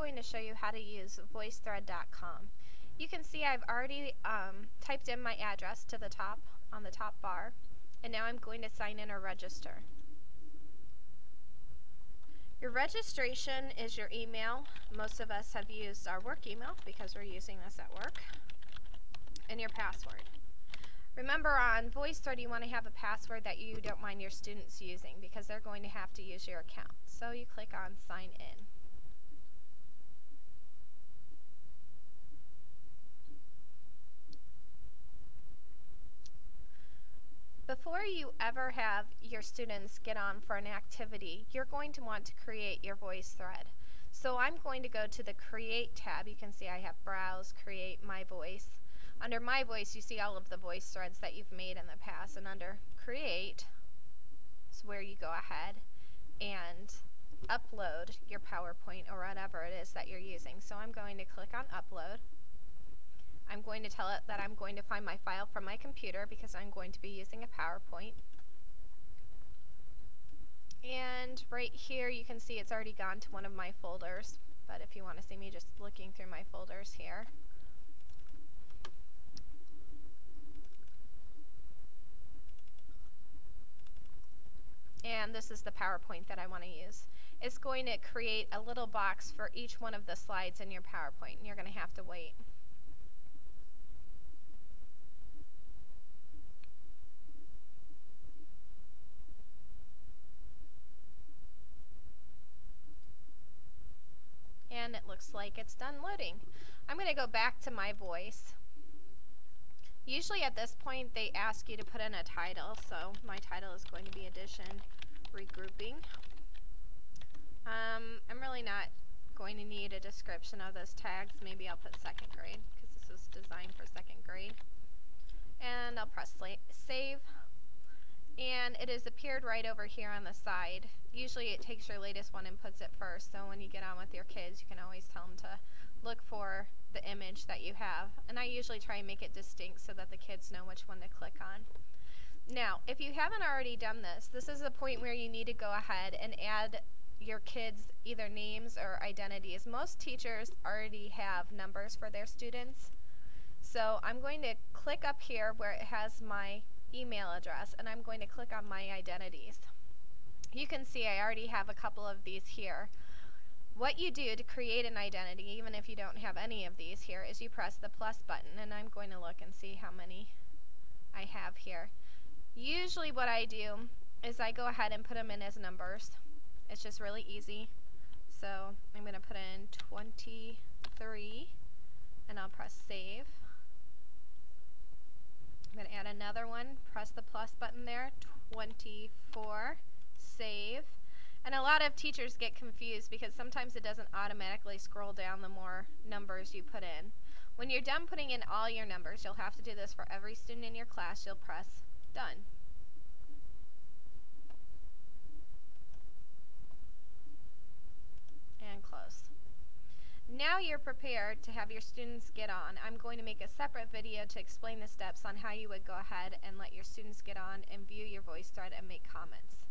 going to show you how to use voicethread.com. You can see I've already typed in my address to the top on the top bar, and now I'm going to sign in or register. Your registration is your email. Most of us have used our work email because we're using this at work, and your password. Remember, on VoiceThread you want to have a password that you don't mind your students using because they're going to have to use your account. So you click on Sign In. Before you ever have your students get on for an activity, you're going to want to create your VoiceThread. So I'm going to go to the Create tab. You can see I have Browse, Create, My Voice. Under My Voice you see all of the voice threads that you've made in the past, and under Create is where you go ahead and upload your PowerPoint or whatever it is that you're using. So I'm going to click on Upload. I'm going to tell it that I'm going to find my file from my computer because I'm going to be using a PowerPoint. And right here you can see it's already gone to one of my folders, but if you want to see me just looking through my folders here. And this is the PowerPoint that I want to use. It's going to create a little box for each one of the slides in your PowerPoint, and you're going to have to wait. And it looks like it's done loading. I'm going to go back to My Voice. Usually at this point they ask you to put in a title, so my title is going to be Addition Regrouping. I'm really not going to need a description of those tags. Maybe I'll put second grade because this was designed for second grade. And I'll press save. And it has appeared right over here on the side. Usually it takes your latest one and puts it first, so when you get on with your kids you can always tell them to look for the image that you have. And I usually try and make it distinct so that the kids know which one to click on. Now, if you haven't already done this, this is the point where you need to go ahead and add your kids' either names or identities. Most teachers already have numbers for their students. So I'm going to click up here where it has my email address, and I'm going to click on My Identities. You can see I already have a couple of these here. What you do to create an identity, even if you don't have any of these here, is you press the plus button, and I'm going to look and see how many I have here. Usually what I do is I go ahead and put them in as numbers. It's just really easy. So I'm going to put in 23, and I'll press save. I'm going to add another one, press the plus button there, 24, save. And a lot of teachers get confused because sometimes it doesn't automatically scroll down the more numbers you put in. When you're done putting in all your numbers, you'll have to do this for every student in your class, you'll press done. And close. Now you're prepared to have your students get on. I'm going to make a separate video to explain the steps on how you would go ahead and let your students get on and view your VoiceThread and make comments.